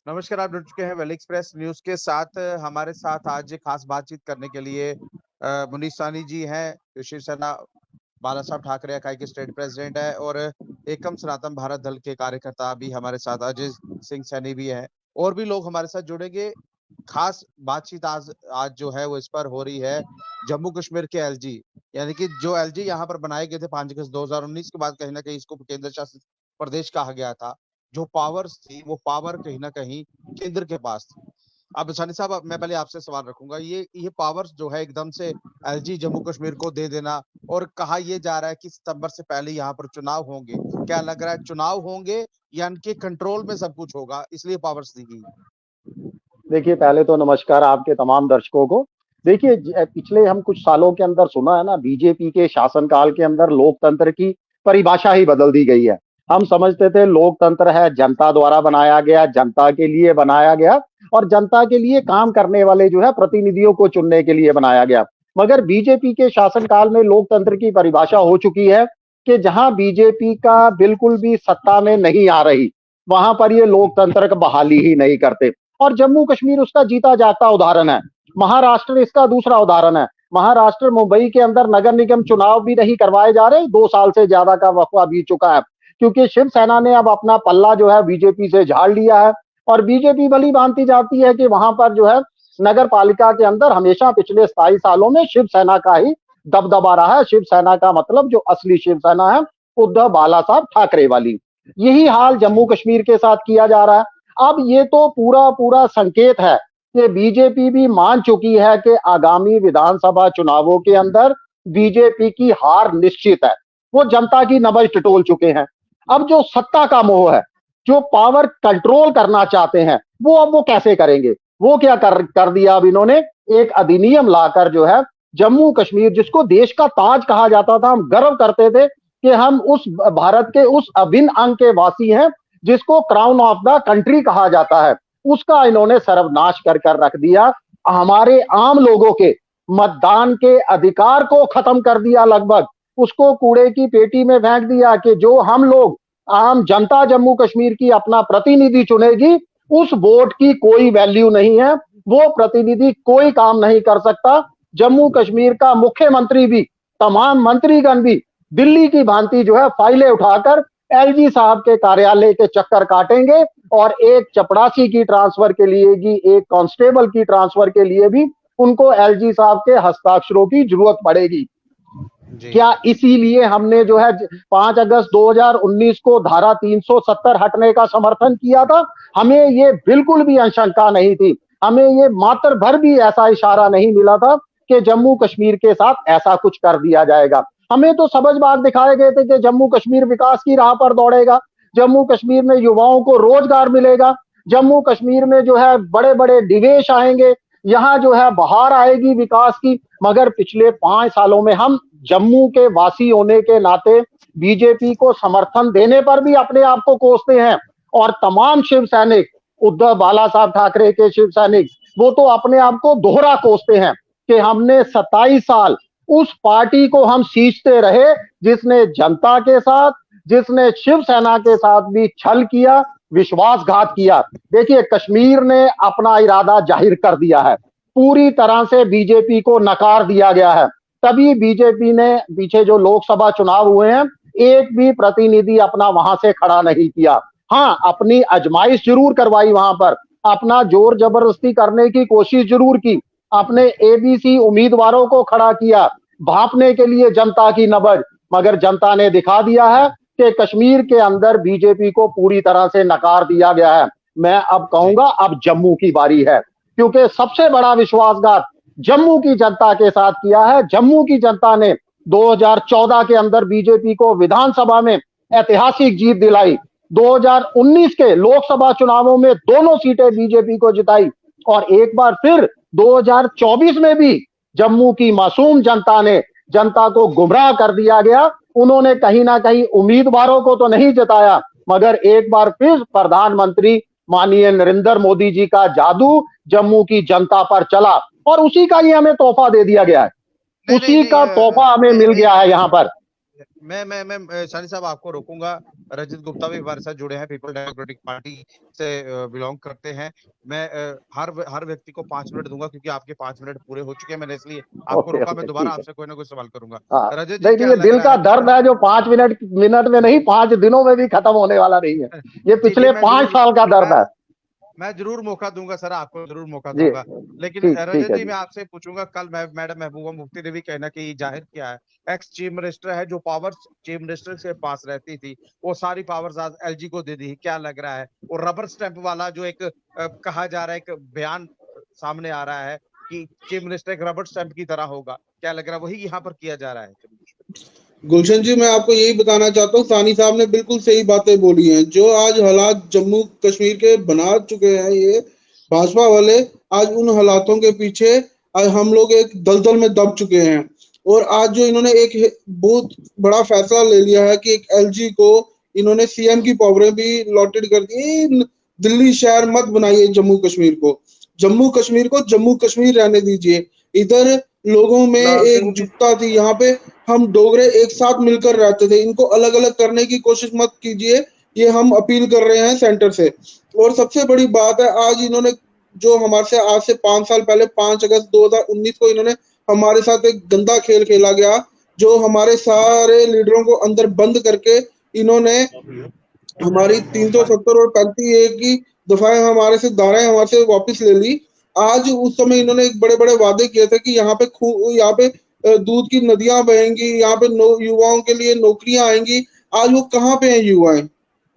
नमस्कार, आप जुड़ चुके हैं वेल एक्सप्रेस न्यूज के साथ। हमारे साथ आज खास बातचीत करने के लिए मुनीष सहनी जी हैं, जो शिवसेना बाला साहब ठाकरे इकाई के स्टेट प्रेसिडेंट है, और एकम सनातन भारत दल के कार्यकर्ता भी हमारे साथ अजय सिंह सैनी भी है। और भी लोग हमारे साथ जुड़ेंगे। खास बातचीत आज आज जो है वो इस पर हो रही है, जम्मू कश्मीर के एलजी, यानी कि जो एलजी यहाँ पर बनाए गए थे 5 अगस्त 2019 के बाद, कहीं ना कहीं इसको केंद्र शासित प्रदेश कहा गया था। जो पावर्स थी वो पावर कहीं ना कहीं केंद्र के पास थी। अब सनी साहब, मैं पहले आपसे सवाल रखूंगा, ये पावर्स जो है एकदम से एलजी जम्मू कश्मीर को दे देना, और कहा यह जा रहा है कि सितंबर से पहले यहाँ पर चुनाव होंगे। क्या लग रहा है, चुनाव होंगे या इनके कंट्रोल में सब कुछ होगा, इसलिए पावर्स दी गई? देखिए, पहले तो नमस्कार आपके तमाम दर्शकों को। देखिए, पिछले हम कुछ सालों के अंदर सुना है ना, बीजेपी के शासनकाल के अंदर लोकतंत्र की परिभाषा ही बदल दी गई है। हम समझते थे लोकतंत्र है जनता द्वारा बनाया गया, जनता के लिए बनाया गया और जनता के लिए काम करने वाले जो है प्रतिनिधियों को चुनने के लिए बनाया गया। मगर बीजेपी के शासनकाल में लोकतंत्र की परिभाषा हो चुकी है कि जहां बीजेपी का बिल्कुल भी सत्ता में नहीं आ रही, वहां पर ये लोकतंत्र का बहाली ही नहीं करते। और जम्मू कश्मीर उसका जीता जागता उदाहरण है। महाराष्ट्र इसका दूसरा उदाहरण है। महाराष्ट्र मुंबई के अंदर नगर निगम चुनाव भी नहीं करवाए जा रहे, 2 साल से ज्यादा का वक्फा बीत चुका है, क्योंकि शिवसेना ने अब अपना पल्ला जो है बीजेपी से झाड़ लिया है। और बीजेपी भली भांति जाती है कि वहां पर जो है नगर पालिका के अंदर हमेशा पिछले 27 सालों में शिवसेना का ही दबदबा रहा है। शिवसेना का मतलब जो असली शिवसेना है, उद्धव बाला साहब ठाकरे वाली। यही हाल जम्मू कश्मीर के साथ किया जा रहा है। अब ये तो पूरा पूरा संकेत है कि बीजेपी भी मान चुकी है कि आगामी विधानसभा चुनावों के अंदर बीजेपी की हार निश्चित है। वो जनता की नब्ज टटोल चुके हैं। अब जो सत्ता का मोह है, जो पावर कंट्रोल करना चाहते हैं, वो अब वो कैसे करेंगे? वो क्या कर दिया अब इन्होंने, एक अधिनियम लाकर जो है जम्मू कश्मीर, जिसको देश का ताज कहा जाता था, हम गर्व करते थे कि हम उस भारत के उस अभिन्न अंग के वासी हैं जिसको क्राउन ऑफ द कंट्री कहा जाता है, उसका इन्होंने सर्वनाश कर रख दिया। हमारे आम लोगों के मतदान के अधिकार को खत्म कर दिया, लगभग उसको कूड़े की पेटी में फेंक दिया कि जो हम लोग आम जनता जम्मू कश्मीर की अपना प्रतिनिधि चुनेगी, उस वोट की कोई वैल्यू नहीं है, वो प्रतिनिधि कोई काम नहीं कर सकता। जम्मू कश्मीर का मुख्यमंत्री भी, तमाम मंत्रीगण भी दिल्ली की भांति जो है फाइलें उठाकर एलजी साहब के कार्यालय के चक्कर काटेंगे, और एक चपरासी की ट्रांसफर के लिए भी, एक कांस्टेबल की ट्रांसफर के लिए भी उनको एलजी साहब के हस्ताक्षरों की जरूरत पड़ेगी। क्या इसीलिए हमने जो है 5 अगस्त 2019 को धारा 370 हटने का समर्थन किया था? हमें ये बिल्कुल भी आशंका नहीं थी, हमें ये मात्र भर भी ऐसा इशारा नहीं मिला था कि जम्मू कश्मीर के साथ ऐसा कुछ कर दिया जाएगा। हमें तो सबज बाग दिखाए गए थे कि जम्मू कश्मीर विकास की राह पर दौड़ेगा, जम्मू कश्मीर में युवाओं को रोजगार मिलेगा, जम्मू कश्मीर में जो है बड़े बड़े निवेश आएंगे, यहाँ जो है बहार आएगी विकास की। मगर पिछले 5 सालों में हम जम्मू के वासी होने के नाते बीजेपी को समर्थन देने पर भी अपने आप को कोसते हैं। और तमाम शिव सैनिक, उद्धव बाला साहब ठाकरे के शिव सैनिक, वो तो अपने आप को दोहरा कोसते हैं कि हमने 27 साल उस पार्टी को हम सींचते रहे जिसने जनता के साथ, जिसने शिवसेना के साथ भी छल किया, विश्वासघात किया। देखिए, कश्मीर ने अपना इरादा जाहिर कर दिया है, पूरी तरह से बीजेपी को नकार दिया गया है। तभी बीजेपी ने पीछे जो लोकसभा चुनाव हुए हैं, एक भी प्रतिनिधि अपना वहां से खड़ा नहीं किया। हाँ, अपनी आजमाइश जरूर करवाई, वहां पर अपना जोर जबरदस्ती करने की कोशिश जरूर की, अपने एबीसी उम्मीदवारों को खड़ा किया भांपने के लिए जनता की नब्ज। मगर जनता ने दिखा दिया है कि कश्मीर के अंदर बीजेपी को पूरी तरह से नकार दिया गया है। मैं अब कहूंगा, अब जम्मू की बारी है, क्योंकि सबसे बड़ा विश्वासघात जम्मू की जनता के साथ किया है। जम्मू की जनता ने 2014 के अंदर बीजेपी को विधानसभा में ऐतिहासिक जीत दिलाई, 2019 के लोकसभा चुनावों में दोनों सीटें बीजेपी को जिताई, और एक बार फिर 2024 में भी जम्मू की मासूम जनता ने, जनता को गुमराह कर दिया गया। उन्होंने कहीं ना कहीं उम्मीदवारों को तो नहीं जिताया, मगर एक बार फिर प्रधानमंत्री माननीय नरेंद्र मोदी जी का जादू जम्मू की जनता पर चला, और उसी का ये हमें तोहफा दे दिया गया है, उसी का तोहफा हमें मिल गया है यहाँ पर। मैं शानी साहब आपको रोकूंगा। रजत गुप्ता भी हमारे साथ जुड़े हैं, पीपल डेमोक्रेटिक पार्टी से बिलोंग करते हैं। मैं हर व्यक्ति को 5 मिनट दूंगा, क्योंकि आपके 5 मिनट पूरे हो चुके हैं। मैंने इसलिए आपको ओके रोका। मैं ओके, दोबारा ठीक है। आपसे कोई ना कोई सवाल करूंगा। हाँ, रजत जी, देखिए क्या ये लग दिल रहा का है कि दर्द है जो 5 मिनट मिनट में नहीं, 5 दिनों में भी खत्म होने वाला नहीं है। ये चलिए, पिछले 5 साल का दर्द है। मैं जरूर मौका दूंगा सर, आपको जरूर मौका जी, दूंगा। लेकिन ठीक ठीक रजत है जी, जी। मैं आपसे पूछूंगा, कल मैडम महबूबा मुफ्ती ने भी कहना कि जाहिर किया है, एक्स चीफ मिनिस्टर है, जो पावर्स चीफ मिनिस्टर के पास रहती थी, वो सारी पावर्स आज एलजी को दे दी। क्या लग रहा है, और रबर स्टैंप वाला जो एक कहा जा रहा है, एक बयान सामने आ रहा है कि चीफ मिनिस्टर एक रबर स्टैंप की तरह होगा, क्या लग रहा है वही यहाँ पर किया जा रहा है? गुलशन जी, मैं आपको यही बताना चाहता हूँ, सानी साहब ने बिल्कुल सही बातें बोली हैं। जो आज हालात जम्मू कश्मीर के बना चुके हैं ये भाजपा वाले, आज उन हालातों के पीछे आज हम लोग एक दलदल में दब चुके हैं। और आज जो इन्होंने एक बहुत बड़ा फैसला ले लिया है कि एक एलजी को इन्होंने सीएम की पावरें भी लॉटेड कर दी। दिल्ली शहर मत बनाइए जम्मू कश्मीर को, जम्मू कश्मीर को जम्मू कश्मीर रहने दीजिए। इधर लोगों में एकजुटता थी, यहाँ पे हम डोगरे एक साथ मिलकर रहते थे। इनको अलग अलग करने की कोशिश मत कीजिए, ये हम अपील कर रहे हैं सेंटर से। और सबसे बड़ी बात है, आज इन्होंने जो हमारे से आज से 5 साल पहले 5 अगस्त 2019 को इन्होंने हमारे साथ एक गंदा खेल खेला गया, जो हमारे सारे लीडरों को अंदर बंद करके इन्होंने हमारी 370 और 35A की दफाएं हमारे से धाराएं हमारे से वापस ले ली। आज उस समय इन्होंने एक बड़े बड़े वादे किए थे कि यहाँ पे दूध की नदियां बहेंगी, यहाँ पे युवाओं के लिए नौकरियां आएंगी। आज वो कहाँ पे हैं युवाएं?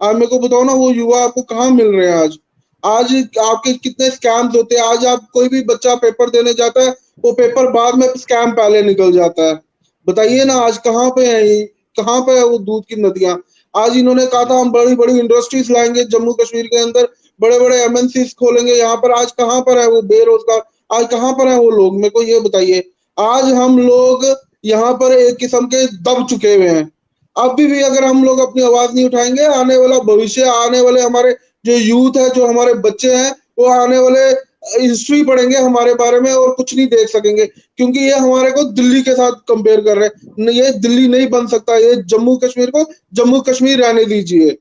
आप मेरे को बताओ ना, वो युवा आपको कहाँ मिल रहे हैं आज? आज आपके कितने स्कैम्स होते हैं। आज आप कोई भी बच्चा पेपर देने जाता है, वो पेपर बाद में स्कैम पहले निकल जाता है। बताइए ना, आज कहाँ पे है ये, कहाँ पे है वो दूध की नदियां? आज इन्होंने कहा था हम बड़ी बड़ी इंडस्ट्रीज लाएंगे जम्मू कश्मीर के अंदर, बड़े बड़े एमएनसीज खोलेंगे। यहाँ पर आज कहाँ पर है वो बेरोजगार? आज कहाँ पर है वो लोग? मेरे को ये बताइए। आज हम लोग यहाँ पर एक किस्म के दब चुके हुए हैं। अभी भी अगर हम लोग अपनी आवाज नहीं उठाएंगे, आने वाला भविष्य, आने वाले हमारे जो यूथ है, जो हमारे बच्चे हैं, वो आने वाले हिस्ट्री पढ़ेंगे हमारे बारे में और कुछ नहीं देख सकेंगे। क्योंकि ये हमारे को दिल्ली के साथ कंपेयर कर रहे हैं। ये दिल्ली नहीं बन सकता, ये जम्मू कश्मीर को जम्मू कश्मीर रहने दीजिए।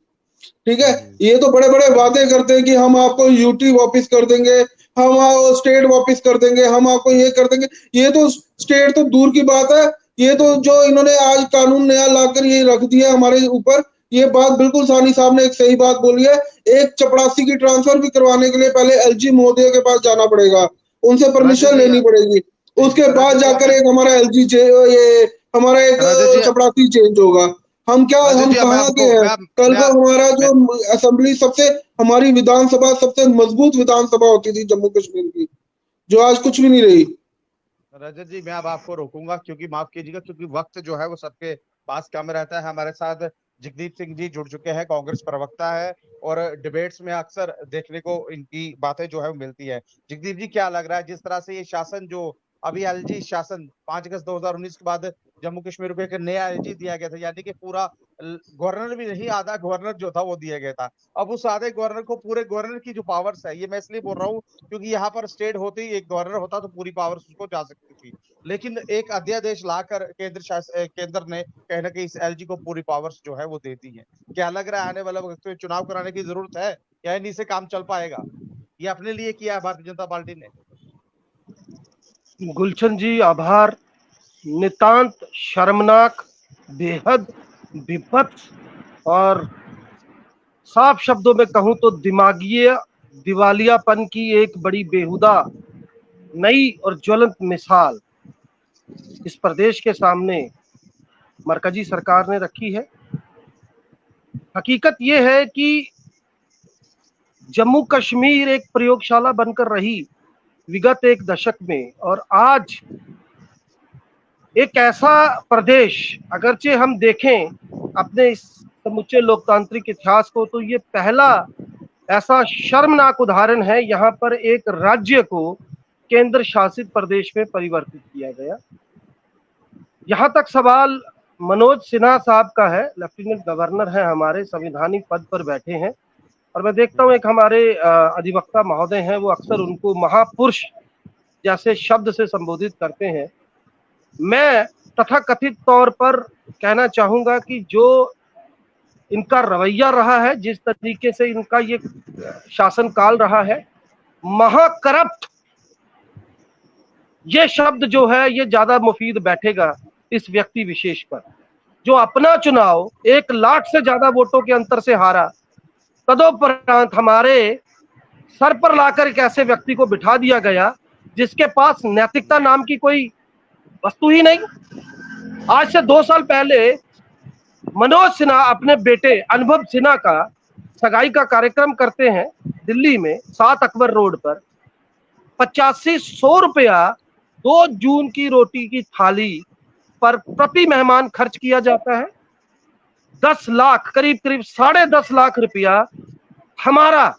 ठीक है, ये तो बड़े बड़े वादे करते हैं कि हम आपको यूटी वापस कर देंगे, हम स्टेट वापस कर देंगे, हम आपको ये कर देंगे। ये तो स्टेट तो दूर की बात है, ये तो जो इन्होंने आज कानून नया लाकर ये रख दिया हमारे ऊपर। ये बात बिल्कुल सानी साहब ने एक सही बात बोली है। एक चपरासी की ट्रांसफर भी करवाने के लिए पहले एलजी महोदय के पास जाना पड़ेगा, उनसे परमिशन लेनी पड़ेगी, उसके बाद जाकर एक हमारा एलजी ये हमारा एक चपरासी चेंज होगा। हम कहाँ के हैं? कल को हमारा जो असेंबली सबसे, हमारी विधानसभा सबसे मजबूत विधानसभा होती थी जम्मू कश्मीर की, जो आज कुछ भी नहीं रही। रजत जी, मैं अब आपको रोकूंगा, क्योंकि माफ कीजिएगा, क्योंकि वक्त जो है वो सबके पास कम रहता है। हमारे साथ जगदीप सिंह जी जुड़ चुके हैं, कांग्रेस प्रवक्ता है, और डिबेट्स में अक्सर देखने को इनकी बातें जो है वो मिलती है। जगदीप जी, क्या लग रहा है, जिस तरह से ये शासन जो अभी एलजी शासन 5 अगस्त 2019 के बाद जम्मू कश्मीर को एक नया एलजी दिया गया था, यानी कि पूरा गवर्नर भी नहीं, आधा गवर्नर जो था वो दिया गया था। अब उस आधे गवर्नर को पूरे गवर्नर की जो पावर्स है, ये मैं इसलिए बोल रहा हूँ क्योंकि यहाँ पर स्टेट होते ही एक गवर्नर होता तो पूरी पावर्स उसको जा सकती थी। लेकिन एक अध्यादेश लाकर केंद्र ने कहीं ना कहीं इस एलजी को पूरी पावर्स जो है वो दे दी है। क्या लग रहा है आने वाले वक्त में चुनाव कराने की जरूरत है, या इन्हीं से काम चल पाएगा? ये अपने लिए किया है भारतीय जनता पार्टी ने। गुलशन जी, आभार। नितांत शर्मनाक, बेहद विभत्स, और साफ शब्दों में कहूं तो दिवालियापन की एक बड़ी बेहुदा नई और ज्वलंत मिसाल इस प्रदेश के सामने मरकजी सरकार ने रखी है। हकीकत यह है कि जम्मू कश्मीर एक प्रयोगशाला बनकर रही विगत एक दशक में, और आज एक ऐसा प्रदेश, अगरचे हम देखें अपने इस समुचे लोकतांत्रिक इतिहास को, तो ये पहला ऐसा शर्मनाक उदाहरण है। यहाँ पर एक राज्य को केंद्र शासित प्रदेश में परिवर्तित किया गया। यहाँ तक सवाल मनोज सिन्हा साहब का है, लेफ्टिनेंट गवर्नर है, हमारे संवैधानिक पद पर बैठे हैं, और मैं देखता हूँ एक हमारे अधिवक्ता महोदय हैं, वो अक्सर उनको महापुरुष जैसे शब्द से संबोधित करते हैं। मैं तथाकथित तौर पर कहना चाहूंगा कि जो इनका रवैया रहा है, जिस तरीके से इनका ये शासनकाल रहा है, महाकरप्ट, ये शब्द जो है ये ज्यादा मुफीद बैठेगा इस व्यक्ति विशेष पर, जो अपना चुनाव 1 लाख से ज्यादा वोटों के अंतर से हारा। तदोपरांत हमारे सर पर लाकर एक ऐसे व्यक्ति को बिठा दिया गया जिसके पास नैतिकता नाम की कोई वस्तु ही नहीं। आज से 2 साल पहले मनोज सिन्हा अपने बेटे अनुभव सिन्हा का सगाई का कार्यक्रम करते हैं दिल्ली में 7 अकबर रोड पर। 8500 रुपया 2 जून की रोटी की थाली पर प्रति मेहमान खर्च किया जाता है। 10 लाख, करीब 10.5 लाख रुपया हमारा,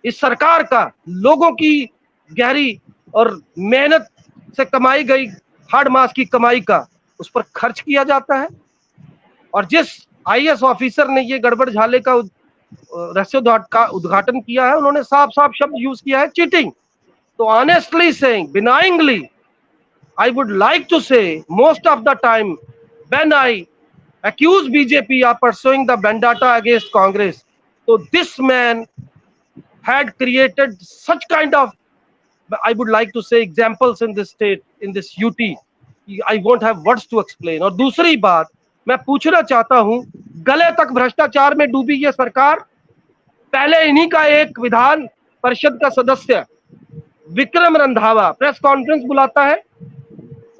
इस सरकार का, लोगों की गहरी और मेहनत से कमाई गई हार्ड मास की कमाई का उस पर खर्च किया जाता है। और जिस आईएएस ऑफिसर ने ये गड़बड़ झाले का रहस्योद्घाटन का उद्घाटन किया है, उन्होंने साफ साफ शब्द यूज किया है, चीटिंग। तो honestly saying, benignly, I would like to say most of the time when I accuse BJP of pursuing the vendetta against Congress, so this man had created such kind of, I would like to say, examples in this state, in this UT. I won't have words to explain. और दूसरी बात मैं पूछना चाहता हूं, गले तक भ्रष्टाचार में डूबी ये सरकार, पहले इन्हीं का एक विधान परिषद का सदस्य विक्रम रंधावा प्रेस कॉन्फ्रेंस बुलाता है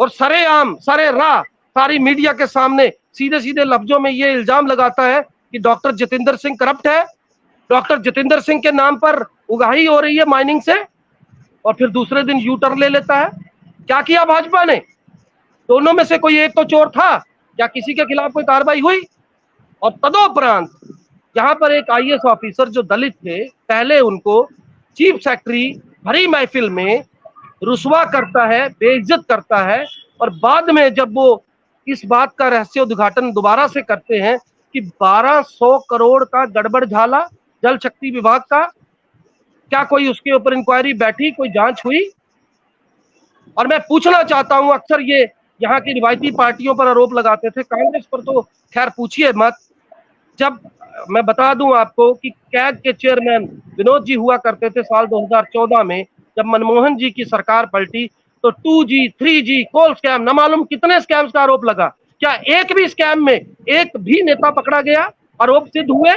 और सरेआम सरेराह सारी मीडिया के सामने सीधे सीधे लफ्जों में ये इल्जाम लगाता है कि डॉक्टर जितेंद्र सिंह करप्ट है, डॉक्टर जितेंद्र सिंह के नाम पर उगाही हो रही है माइनिंग से, और फिर दूसरे दिन यू टर्न ले लेता है। क्या किया भाजपा ने? दोनों में से कोई एक तो चोर था, क्या किसी के खिलाफ कोई कार्रवाई हुई? और तदोपरांत यहाँ पर एक आईएएस ऑफिसर जो दलित थे, पहले उनको चीफ सेक्रेटरी भरी महफिल में रुसवा करता है, बेइज्जत करता है, और बाद में जब वो इस बात का रहस्य उद्घाटन दोबारा से करते हैं कि 1200 करोड़ का गड़बड़ झाला जल शक्ति विभाग का, क्या कोई उसके ऊपर इंक्वायरी बैठी, कोई जांच हुई? और मैं पूछना चाहता हूं, अक्सर ये यहाँ की रिवायती पार्टियों पर आरोप लगाते थे, कांग्रेस पर तो खैर पूछिए मत। जब मैं बता दूं आपको कि कैग के चेयरमैन विनोद जी हुआ करते थे साल 2014 में, जब मनमोहन जी की सरकार पलटी तो 2G 3G कोल स्कैम, न मालूम कितने स्कैम्स का आरोप लगा। क्या एक भी स्कैम में एक भी नेता पकड़ा गया, आरोप सिद्ध हुए?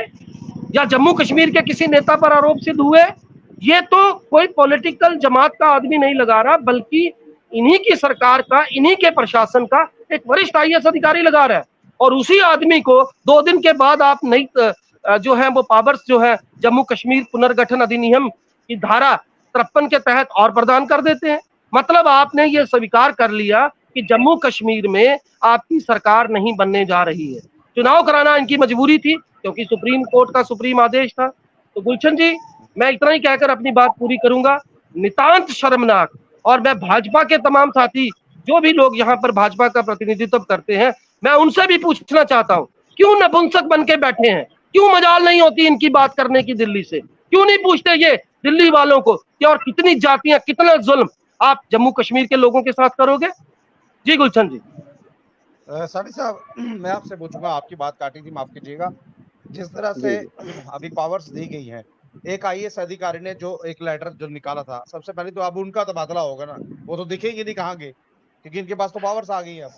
या जम्मू कश्मीर के किसी नेता पर आरोप सिद्ध हुए? ये तो कोई पॉलिटिकल जमात का आदमी नहीं लगा रहा, बल्कि इन्हीं की सरकार का, इन्हीं के प्रशासन का एक वरिष्ठ आईएएस अधिकारी लगा रहा है। और उसी आदमी को 2 दिन के बाद आप नई जो है वो पावर्स जो है जम्मू कश्मीर पुनर्गठन अधिनियम की धारा 53 के तहत और प्रदान कर देते हैं। मतलब आपने ये स्वीकार कर लिया कि जम्मू कश्मीर में आपकी सरकार नहीं बनने जा रही है। चुनाव कराना इनकी मजबूरी थी क्योंकि सुप्रीम कोर्ट का सुप्रीम आदेश था। तो गुलशन जी, मैं इतना ही कहकर अपनी बात पूरी करूंगा। नितांत शर्मनाक, और मैं भाजपा के तमाम साथी जो भी लोग यहाँ पर भाजपा का प्रतिनिधित्व करते हैं, मैं उनसे भी पूछना चाहता हूँ, क्यों नपुंसक बन के बैठे हैं? क्यों मजाल नहीं होती इनकी बात करने की दिल्ली से? क्यों नहीं पूछते ये दिल्ली वालों को कि और कितनी जातियां, कितना जुल्म आप जम्मू कश्मीर के लोगों के साथ करोगे? जी गुलशन जी। सानी साहब, मैं आपसे पूछूंगा, आपकी बात काटी थी, माफ कीजिएगा। जिस तरह से अभी पावर्स दी गई हैं, एक आईएएस अधिकारी ने जो एक लेटर जो निकाला था, सबसे पहले तो अब उनका तबादला होगा ना, वो तो दिखेंगे नहीं कहाँ गए, क्योंकि इनके पास तो पावर्स आ गई है। अब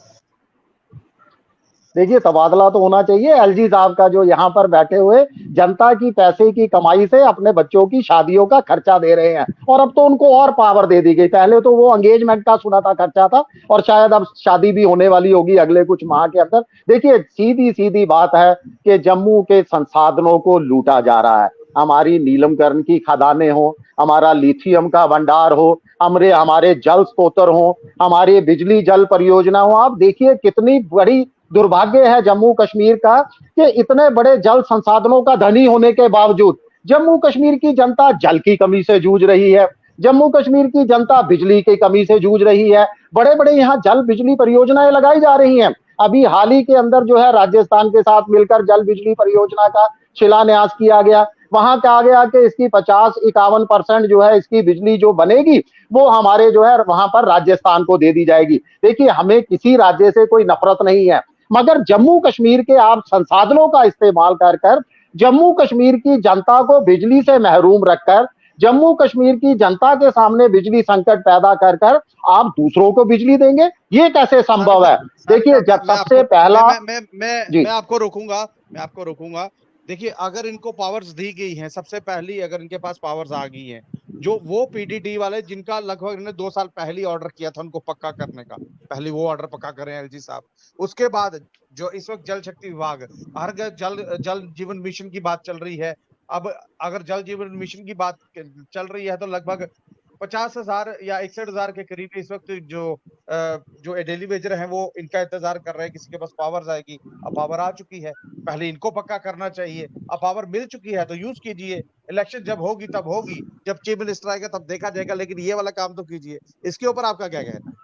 देखिए, तबादला तो होना चाहिए। एलजी साहब का जो यहाँ पर बैठे हुए जनता की पैसे की कमाई से अपने बच्चों की शादियों का खर्चा दे रहे हैं, और अब तो उनको और पावर दे दी गई। पहले तो वो एंगेजमेंट का सुना था खर्चा था, और शायद अब शादी भी होने वाली होगी अगले कुछ माह के अंदर। देखिए, सीधी सीधी बात है कि जम्मू के संसाधनों को लूटा जा रहा है। हमारी नीलमकरण की खदानें हो, हमारा लिथियम का भंडार हो, हमारे जल स्रोत हो, हमारे बिजली जल परियोजना हो। आप देखिए कितनी बड़ी दुर्भाग्य है जम्मू कश्मीर का कि इतने बड़े जल संसाधनों का धनी होने के बावजूद जम्मू कश्मीर की जनता जल की कमी से जूझ रही है। जम्मू कश्मीर की जनता बिजली की कमी से जूझ रही है। बड़े बड़े यहाँ जल बिजली परियोजनाएं लगाई जा रही हैं। अभी हाल ही के अंदर जो है राजस्थान के साथ मिलकर जल बिजली परियोजना का शिलान्यास किया गया। वहां कहा गया कि इसकी 50-51% जो है इसकी बिजली जो बनेगी वो हमारे जो है वहां पर राजस्थान को दे दी जाएगी। देखिए, हमें किसी राज्य से कोई नफरत नहीं है, मगर जम्मू कश्मीर के आप संसाधनों का इस्तेमाल कर कर जम्मू कश्मीर की जनता को बिजली से महरूम रखकर, जम्मू कश्मीर की जनता के सामने बिजली संकट पैदा कर कर आप दूसरों को बिजली देंगे, ये कैसे संभव है? देखिए, जब सबसे पहला मैं आपको रोकूंगा। देखिए, अगर इनको पावर्स दी गई हैं, सबसे पहली अगर इनके पास पावर्स आ गई हैं, जो वो पीडीडी वाले जिनका लगभग इन्होंने 2 साल पहले ही ऑर्डर किया था उनको पक्का करने का, पहले वो ऑर्डर पक्का करें एलजी साहब। उसके बाद जो इस वक्त जल शक्ति विभाग, हर घर जल जीवन मिशन की बात चल रही है। अब अगर जल जीवन मिशन की बात चल रही है तो लगभग 50,000 या 61,000 के करीब इस वक्त जो डेली वेजर हैं वो इनका इंतजार कर रहे हैं किसी के पास पावर्स आएगी। अब पावर आ चुकी है, पहले इनको पक्का करना चाहिए। अब पावर मिल चुकी है तो यूज कीजिए, इलेक्शन जब होगी तब होगी, जब चीफ मिनिस्टर आएगा तब देखा जाएगा, लेकिन ये वाला काम तो कीजिए। इसके ऊपर आपका क्या कहना है?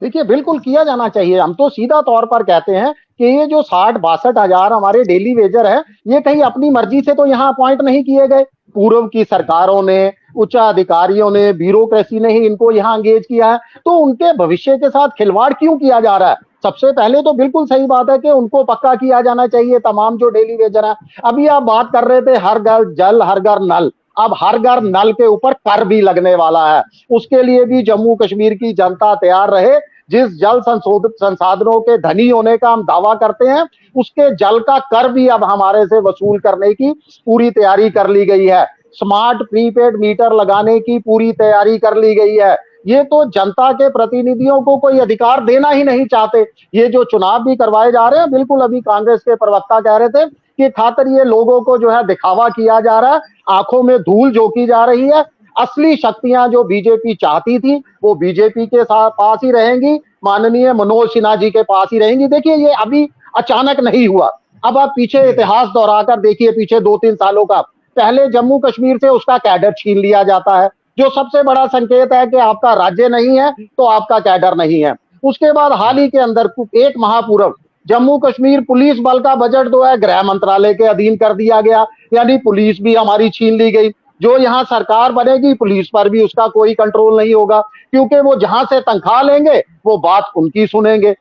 देखिए, बिल्कुल किया जाना चाहिए। हम तो सीधा तौर पर कहते हैं कि ये जो 60-62 हजार हमारे डेली वेजर है, ये कहीं अपनी मर्जी से तो यहाँ अपॉइंट नहीं किए गए। पूर्व की सरकारों ने, उच्च अधिकारियों ने, ब्यूरोक्रेसी ने ही इनको यहाँ एंगेज किया है। तो उनके भविष्य के साथ खिलवाड़ क्यों किया जा रहा है? सबसे पहले तो बिल्कुल सही बात है कि उनको पक्का किया जाना चाहिए तमाम जो डेली वेजर है। अभी आप बात कर रहे थे हर घर जल हर घर नल, अब हर घर नल के ऊपर कर भी लगने वाला है। उसके लिए भी जम्मू कश्मीर की जनता तैयार रहे। जिस जल संसाधनों के धनी होने का हम दावा करते हैं, उसके जल का कर भी अब हमारे से वसूल करने की पूरी तैयारी कर ली गई है। स्मार्ट प्रीपेड मीटर लगाने की पूरी तैयारी कर ली गई है। ये तो जनता के प्रतिनिधियों को कोई अधिकार देना ही नहीं चाहते। ये जो चुनाव भी करवाए जा रहे हैं, बिल्कुल अभी कांग्रेस के प्रवक्ता कह रहे थे कि खातिर ये लोगों को जो है दिखावा किया जा रहा है, आंखों में धूल झोंकी जा रही है। असली शक्तियां जो बीजेपी चाहती थी वो बीजेपी के साथ पास ही रहेंगी, माननीय मनोज सिन्हा जी के पास ही रहेंगी। देखिए, ये अभी अचानक नहीं हुआ। अब आप पीछे इतिहास दोहराकर देखिए, पीछे 2-3 सालों का, पहले जम्मू कश्मीर से उसका कैडर छीन लिया जाता है, जो सबसे बड़ा संकेत है कि आपका राज्य नहीं है तो आपका कैडर नहीं है। उसके बाद हाल ही के अंदर 1 माह पूर्व जम्मू कश्मीर पुलिस बल का बजट जो है गृह मंत्रालय के अधीन कर दिया गया, यानी पुलिस भी हमारी छीन ली गई। जो यहाँ सरकार बनेगी, पुलिस पर भी उसका कोई कंट्रोल नहीं होगा, क्योंकि वो जहां से तनख्वाह लेंगे वो बात उनकी सुनेंगे।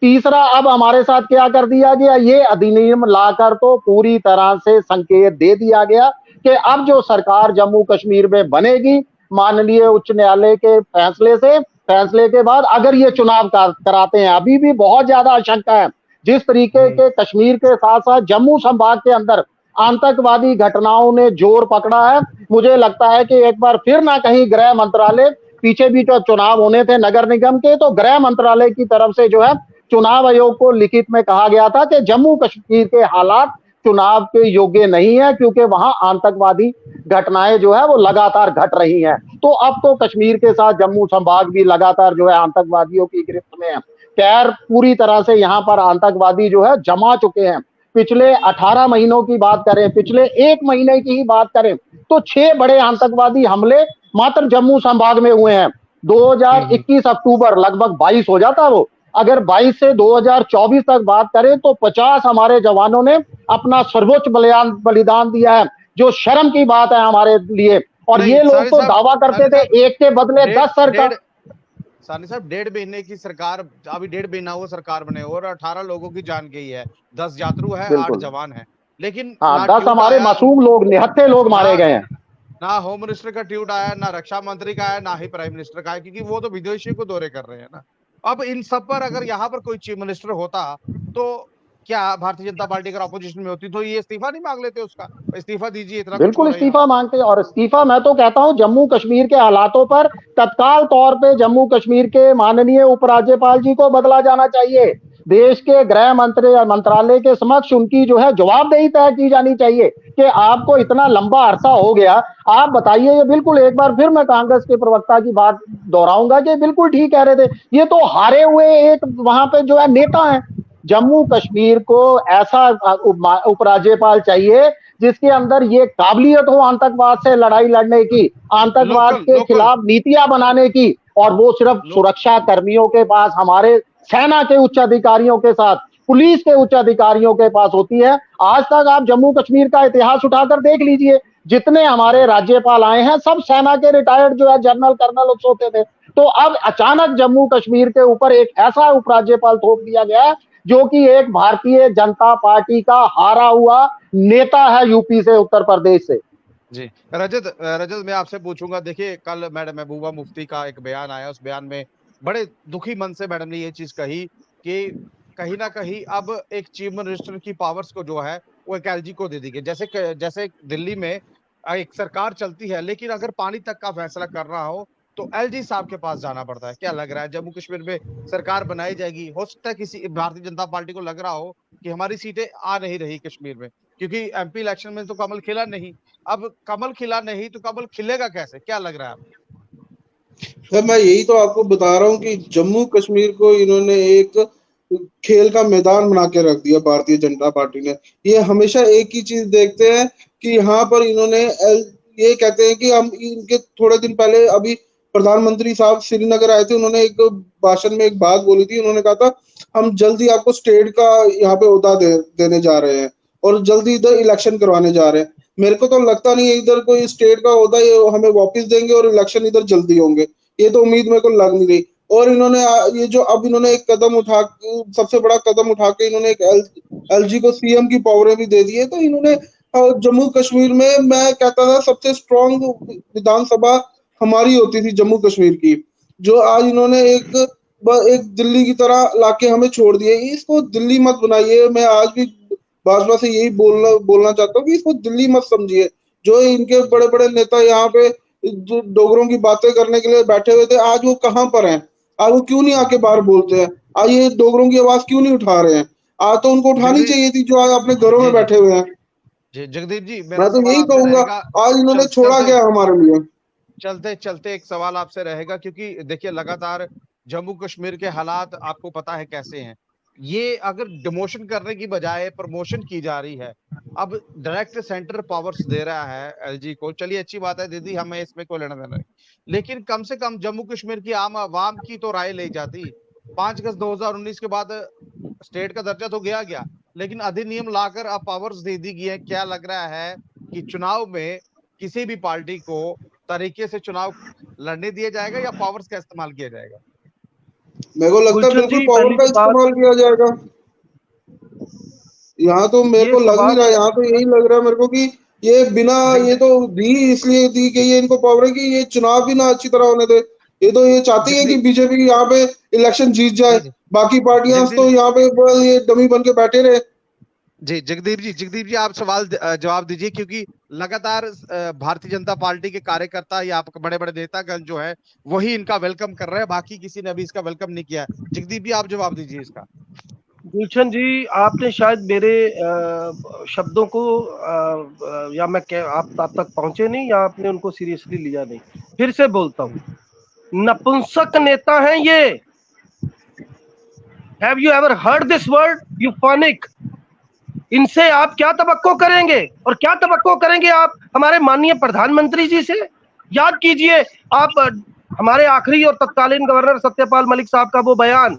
तीसरा, अब हमारे साथ क्या कर दिया गया, ये अधिनियम लाकर तो पूरी तरह से संकेत दे दिया गया कि अब जो सरकार जम्मू कश्मीर में बनेगी, माननीय उच्च न्यायालय के फैसले के बाद अगर ये चुनाव कराते हैं, अभी भी बहुत ज्यादा आशंका है। जिस तरीके के कश्मीर के साथ साथ जम्मू संभाग के अंदर आतंकवादी घटनाओं ने जोर पकड़ा है, मुझे लगता है कि एक बार फिर ना कहीं गृह मंत्रालय, पीछे भी जो चुनाव होने थे नगर निगम के, तो गृह मंत्रालय की तरफ से जो है चुनाव आयोग को लिखित में कहा गया था कि जम्मू कश्मीर के हालात चुनाव के योग्य नहीं है, क्योंकि वहां आतंकवादी घटनाएं जो है वो लगातार घट रही हैं। तो अब तो कश्मीर के साथ जम्मू संभाग भी लगातार जो है आतंकवादियों की गिरफ्त में है। खैर, पूरी तरह से यहाँ पर आतंकवादी जो है जमा चुके हैं। पिछले 18 महीनों की बात करें, पिछले 1 महीने की ही बात करें, तो 6 बड़े आतंकवादी हमले मात्र जम्मू संभाग में हुए हैं। 2021 अक्टूबर लगभग 22 हो जाता वो, अगर 22 से 2024 तक बात करें तो 50 हमारे जवानों ने अपना सर्वोच्च बलिदान दिया है, जो शर्म की बात है हमारे लिए। और ये लोग तो दावा करते थे एक के बदले 10 सरकार। सानी साहब, 1.5 महीने की सरकार, अभी 1.5 महीना हुआ सरकार बने और 18 लोगों की जान गई है, 10 यात्रु है, 8 जवान है, लेकिन 10 हमारे मासूम लोग, निहत्थे लोग मारे गए हैं। ना होम मिनिस्टर का ट्वीट आया, ना रक्षा मंत्री का आया, ना ही प्राइम मिनिस्टर का आया, क्योंकि वो तो विदेशी को दौरे कर रहे हैं ना। अब इन सब पर अगर यहाँ पर कोई चीफ मिनिस्टर होता तो क्या भारतीय जनता पार्टी अगर ऑपोजिशन में होती तो ये इस्तीफा नहीं मांग लेते उसका? इस्तीफा दीजिए, इतना बिल्कुल इस्तीफा मांगते। और इस्तीफा, मैं तो कहता हूं जम्मू कश्मीर के हालातों पर तत्काल तौर पे जम्मू कश्मीर के माननीय उपराज्यपाल जी को बदला जाना चाहिए। देश के गृह मंत्रालय के समक्ष उनकी जो है जवाबदेही तय की जानी चाहिए कि आपको इतना लंबा अरसा हो गया, आप बताइए। ये बिल्कुल, एक बार फिर मैं कांग्रेस के प्रवक्ता की बात दोहराऊंगा कि बिल्कुल ठीक कह रहे थे, ये तो हारे हुए एक वहां पे जो है नेता है। जम्मू कश्मीर को ऐसा उपराज्यपाल चाहिए जिसके अंदर ये काबिलियत हो आतंकवाद से लड़ाई लड़ने की, आतंकवाद के खिलाफ नीतियां बनाने की, और वो सिर्फ सुरक्षा कर्मियों के पास, हमारे सेना के उच्च अधिकारियों के साथ पुलिस के उच्च अधिकारियों के पास होती है। आज तक आप जम्मू कश्मीर का इतिहास उठाकर देख लीजिए, जितने हमारे राज्यपाल आए हैं सब सेना के रिटायर्ड जो है जनरल कर्नल होते थे। तो अब अचानक जम्मू कश्मीर के ऊपर एक ऐसा उपराज्यपाल थोप दिया गया है जो कि एक भारतीय जनता पार्टी का हारा हुआ नेता है यूपी से, उत्तर प्रदेश से। जी रजत मैं आपसे पूछूंगा, देखिए कल मैडम महबूबा मुफ्ती का एक बयान आया, उस बयान में बड़े दुखी मन से मैडम ने ये चीज कही कि कहीं ना कहीं अब एक चीफ मिनिस्टर की पावर्स को जो है वो एक एलजी को दे दी गई। जैसे जैसे दिल्ली में एक सरकार चलती है, लेकिन अगर पानी तक का फैसला कर रहा हो तो एलजी साहब के पास जाना पड़ता है। क्या लग रहा है जम्मू कश्मीर में सरकार बनाई जाएगी? हो सकता है किसी भारतीय जनता पार्टी को लग रहा हो कि हमारी सीटें आ नहीं रही कश्मीर में, क्योंकि एमपी इलेक्शन में तो कमल खिला नहीं। अब कमल खिला नहीं तो कमल खिलेगा कैसे? क्या लग रहा है आपको? सर मैं यही तो आपको बता रहा हूँ कि जम्मू कश्मीर को इन्होंने एक खेल का मैदान बना के रख दिया भारतीय जनता पार्टी ने। ये हमेशा एक ही चीज देखते हैं कि यहाँ पर इन्होंने ये कहते हैं कि हम इनके थोड़े दिन पहले अभी प्रधानमंत्री साहब श्रीनगर आए थे, उन्होंने एक भाषण में एक बात बोली थी। उन्होंने कहा था हम जल्दी आपको स्टेट का यहाँ पे ओहदा देने जा रहे हैं और जल्दी इधर इलेक्शन करवाने जा रहे हैं। मेरे को तो लगता नहीं है इधर कोई स्टेट का ओहदा ये हमें वापस देंगे और इलेक्शन इधर जल्दी होंगे, ये तो उम्मीद मेरे को लग नहीं रही। और इन्होंने ये जो अब इन्होंने एक कदम उठा, सबसे बड़ा कदम उठा के इन्होंने एक एलजी को सीएम की पावरें भी दे दी है। तो इन्होंने जम्मू कश्मीर में, मैं कहता था सबसे स्ट्रॉन्ग विधानसभा हमारी होती थी जम्मू कश्मीर की, जो आज इन्होंने एक दिल्ली की तरह लाके हमें छोड़ दिए। इसको दिल्ली मत बनाइए। मैं आज भी भाजपा से यही बोलना चाहता हूँ कि इसको दिल्ली मत समझिए। जो इनके बड़े बड़े नेता यहाँ पे डोगरों की बातें करने के लिए बैठे हुए थे, आज वो कहाँ पर हैं? आज वो क्यों नहीं आके बाहर बोलते हैं? आज ये डोगरों की आवाज क्यों नहीं उठा रहे हैं? आज तो उनको उठानी चाहिए थी, जो आज अपने घरों में बैठे हुए हैं। जगदीप जी मैं तो यही कहूंगा, आज इन्होंने छोड़ा क्या हमारे लिए। चलते चलते एक सवाल आपसे रहेगा, क्योंकि देखिए लगातार जम्मू कश्मीर के हालात आपको पता है कैसे हैं। ये अगर डिमोशन करने की बजाय प्रमोशन की जा रही है, अब डायरेक्ट सेंटर पावर्स दे रहा है एलजी को, चलिए अच्छी बात है दीदी, हमें इसमें कोई लेना देना नहीं, लेकिन कम से कम जम्मू कश्मीर की आम आवाम की तो राय ली जाती। 5 अगस्त 2019 के बाद स्टेट का दर्जा तो गया, लेकिन अधिनियम लाकर अब पावर्स दे दी गई है। क्या लग रहा है कि चुनाव में किसी भी पार्टी को तरीके से चुनाव लड़ने दिया जाएगा या पावर्स का इस्तेमाल किया जाएगा? मेरे को लगता है बिल्कुल पावर का इस्तेमाल किया जाएगा। यहाँ तो मेरे को लग नहीं रहा, यहाँ तो यही लग रहा है मेरे को कि ये बिना, ये तो दी इसलिए दी गई है इनको पावर कि ये चुनाव भी ना अच्छी तरह होने दे। ये तो ये चाहती है कि बीजेपी यहाँ पे इलेक्शन जीत जाए, बाकी पार्टियां तो यहाँ पे ये डमी बन के बैठे रहे। जी जगदीप जी आप सवाल जवाब दीजिए, क्योंकि लगातार भारतीय जनता पार्टी के कार्यकर्ता या बड़े बड़े नेतागण जो है वही इनका वेलकम कर रहे हैं, बाकी किसी ने अभी इसका वेलकम नहीं किया। जगदीप जी आप जवाब दीजिए इसका। गुलशन जी, आपने शायद मेरे शब्दों को या मैं आप तक पहुंचे नहीं या आपने उनको सीरियसली लिया नहीं। फिर से बोलता हूँ, नपुंसक नेता हैं ये। Have you ever heard this word euphonic? इनसे आप क्या तवक्को करेंगे, और क्या तवक्को करेंगे आप हमारे माननीय प्रधानमंत्री जी से? याद कीजिए आप हमारे आखिरी और तत्कालीन गवर्नर सत्यपाल मलिक साहब का वो बयान,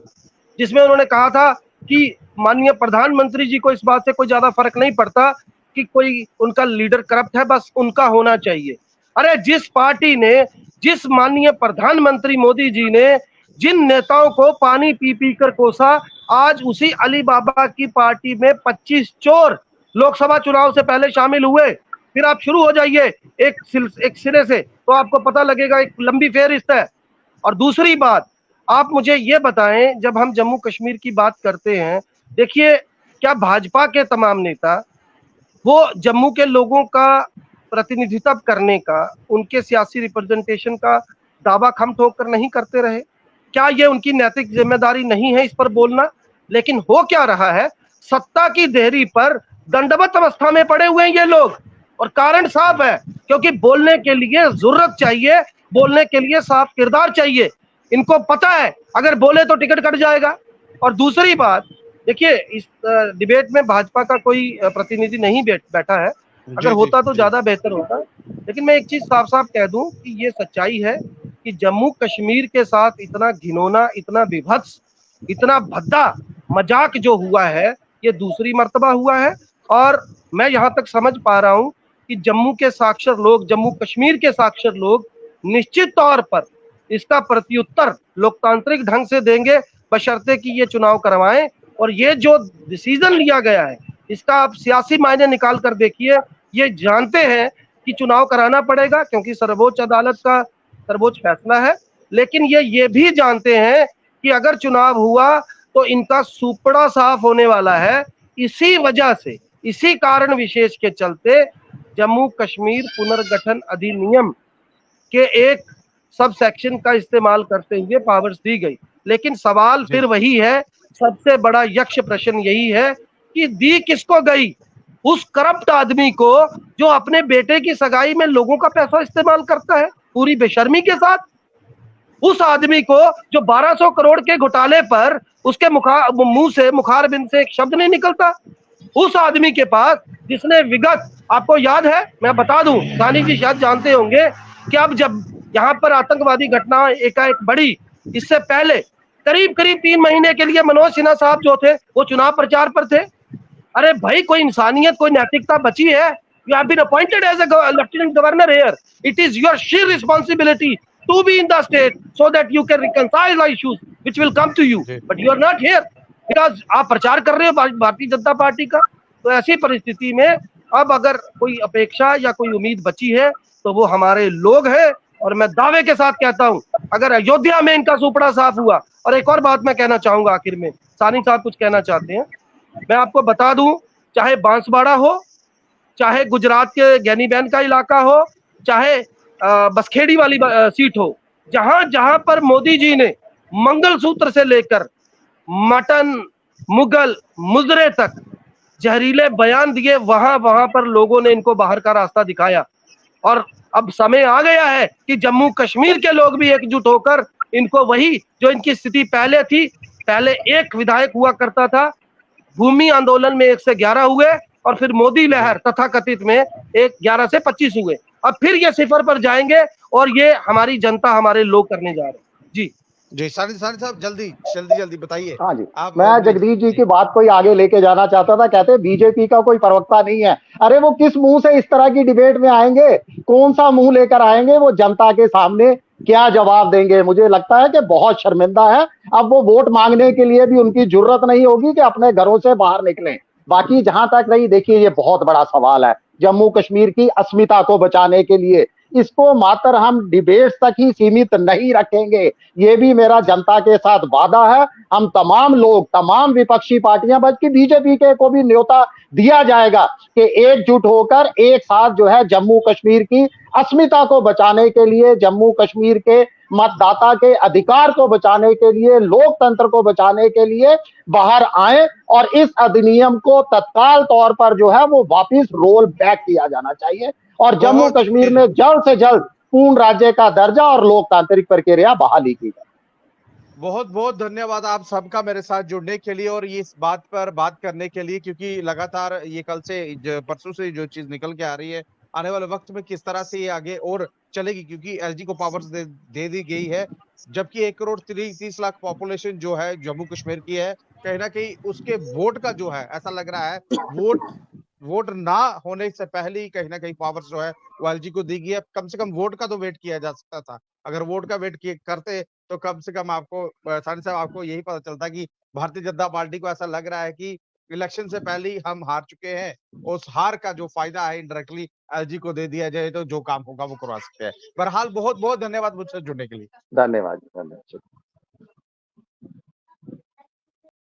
जिसमें उन्होंने कहा था कि माननीय प्रधानमंत्री जी को इस बात से कोई ज्यादा फर्क नहीं पड़ता कि कोई उनका लीडर करप्ट है, बस उनका होना चाहिए। अरे जिस पार्टी ने, जिस माननीय प्रधानमंत्री मोदी जी ने जिन नेताओं को पानी पी पी कर कोसा, आज उसी अली बाबा की पार्टी में 25 चोर लोकसभा चुनाव से पहले शामिल हुए। फिर आप शुरू हो जाइए एक सिरे से, तो आपको पता लगेगा एक लंबी फेहरिस्त है। और दूसरी बात, आप मुझे ये बताएं, जब हम जम्मू कश्मीर की बात करते हैं, देखिए क्या भाजपा के तमाम नेता वो जम्मू के लोगों का प्रतिनिधित्व करने का, उनके सियासी रिप्रेजेंटेशन का दावा खम ठोक कर नहीं करते रहे? क्या ये उनकी नैतिक जिम्मेदारी नहीं है इस पर बोलना? लेकिन हो क्या रहा है, सत्ता की देहरी पर दंडवत अवस्था में पड़े हुए हैं ये लोग। और कारण साफ है, क्योंकि बोलने के लिए जरूरत चाहिए, बोलने के लिए साफ किरदार चाहिए। इनको पता है अगर बोले तो टिकट कट जाएगा। और दूसरी बात, देखिए इस डिबेट में भाजपा का कोई प्रतिनिधि नहीं बैठा है, अगर होता तो ज्यादा बेहतर होता। लेकिन मैं एक चीज साफ साफ कह दूं कि ये सच्चाई है कि जम्मू कश्मीर के साथ इतना घिनौना, इतना विभत्स, इतना भद्दा मजाक जो हुआ है ये दूसरी मर्तबा हुआ है। और मैं यहाँ तक समझ पा रहा हूँ कि जम्मू के साक्षर लोग, जम्मू कश्मीर के साक्षर लोग निश्चित तौर पर इसका प्रत्युत्तर लोकतांत्रिक ढंग से देंगे, बशर्ते कि ये चुनाव करवाएं। और ये जो डिसीजन लिया गया है इसका आप सियासी मायने निकाल कर देखिए। ये जानते हैं कि चुनाव कराना पड़ेगा क्योंकि सर्वोच्च अदालत का सर्वोच्च फैसला है, लेकिन ये भी जानते हैं कि अगर चुनाव हुआ तो इनका सुपड़ा साफ होने वाला है। इसी वजह से, इसी कारण विशेष के चलते जम्मू कश्मीर पुनर्गठन अधिनियम के एक सब सेक्शन का इस्तेमाल करते हुए पावर्स दी गई। लेकिन सवाल फिर वही है, सबसे बड़ा यक्ष प्रश्न यही है कि दी किसको गई? उस करप्ट आदमी को जो अपने बेटे की सगाई में लोगों का पैसा इस्तेमाल करता है पूरी बेशर्मी के साथ। उस आदमी को जो 1200 करोड़ के घोटाले पर उसके मुंह से, मुखारबिंद से एक शब्द नहीं निकलता। उस आदमी के पास जिसने विगत, आपको याद है, मैं बता दूं, सानी जी शायद जानते होंगे कि अब जब यहाँ पर आतंकवादी घटना एकाएक बढ़ी, इससे पहले करीब करीब 3 महीने के लिए मनोज सिन्हा साहब जो थे वो चुनाव प्रचार पर थे। अरे भाई, कोई इंसानियत, कोई नैतिकता बची है? You have been appointed as a lieutenant governor here. It is your sheer responsibility to be in the state so that you can reconcile the issues which will come to you. But you are not here because आप प्रचार कर रहे हो Bharatiya Janata party का। तो ऐसी परिस्थिति में अब अगर कोई अपेक्षा या कोई उम्मीद बची है तो वो हमारे लोग हैं। और मैं दावे के साथ कहता हूं, अगर अयोध्या में इनका सुपड़ा साफ हुआ। और एक और बात मैं कहना चाहूंगा आखिर में, सानी साहब कुछ कहना चाहते हैं, मैं आपको बता दूं, चाहे बांसवाड़ा हो, चाहे गुजरात के गैनीबैन का इलाका हो, चाहे बसखेड़ी वाली सीट हो, जहां जहां पर मोदी जी ने मंगलसूत्र से लेकर मटन, मुगल, मुजरे तक जहरीले बयान दिए, वहां वहां पर लोगों ने इनको बाहर का रास्ता दिखाया। और अब समय आ गया है कि जम्मू कश्मीर के लोग भी एकजुट होकर इनको वही जो इनकी स्थिति पहले थी, पहले एक विधायक हुआ करता था, भूमि आंदोलन में 1 से 11 हुए और फिर मोदी लहर तथाकथित में 11 से 25 हुए। अब फिर ये सिफर पर जाएंगे और ये हमारी जनता, हमारे लोग करने जा रहे हैं। जी जी, सानी साहब जल्दी बताइए। हाँ जी, मैं जगदीश जी की बात को आगे लेके जाना चाहता था। कहते हैं बीजेपी का कोई प्रवक्ता नहीं है। अरे वो किस मुंह से इस तरह की डिबेट में आएंगे? कौन सा मुंह लेकर आएंगे? वो जनता के सामने क्या जवाब देंगे? मुझे लगता है कि बहुत शर्मिंदा है। अब वो वोट मांगने के लिए भी उनकी जरूरत नहीं होगी कि अपने घरों से बाहर निकलें। बाकी जहां तक रही, देखिए ये बहुत बड़ा सवाल है जम्मू कश्मीर की अस्मिता को बचाने के लिए। इसको मात्र हम डिबेट्स तक ही सीमित नहीं रखेंगे, ये भी मेरा जनता के साथ वादा है। हम तमाम लोग, तमाम विपक्षी पार्टियां, बल्कि बीजेपी के को भी न्योता दिया जाएगा कि एकजुट होकर एक साथ जो है जम्मू कश्मीर की अस्मिता को बचाने के लिए, जम्मू कश्मीर के मतदाता के अधिकार को बचाने के लिए, लोकतंत्र को बचाने के लिए बाहर आए और इस अधिनियम को तत्काल तौर पर जो है वो वापस रोल बैक किया जाना चाहिए और जम्मू कश्मीर में जल्द से जल्द पूर्ण राज्य का दर्जा और लोकतांत्रिक प्रक्रिया बहाली की जाए। बहुत बहुत धन्यवाद आप सबका मेरे साथ जुड़ने के लिए और इस बात पर बात करने के लिए, क्योंकि लगातार ये कल से परसों से जो चीज निकल के आ रही है, आने वाले वक्त में किस तरह से ये आगे और चलेगी, क्योंकि एलजी को पावर्स दे दी गई है, जबकि 1 करोड़ 30 लाख पॉपुलेशन जो है जम्मू कश्मीर की है, कहीं ना कहीं उसके वोट का जो है ऐसा लग रहा है वोट ना होने से पहले ही कहीं ना कहीं पावर्स जो है वो एलजी को दी गई है। कम से कम वोट का तो वेट किया जा सकता था। अगर वोट का वेट करते तो कम से कम आपको सानी साहब आपको यही पता चलता कि भारतीय जनता पार्टी को ऐसा लग रहा है कि इलेक्शन से पहले ही हम हार चुके हैं, उस हार का जो फायदा है इनडायरेक्टली एलजी को दे दिया जाए तो जो काम होगा वो करवा सकते हैं। बहरहाल बहुत बहुत धन्यवाद मुझसे जुड़ने के लिए। धन्यवाद।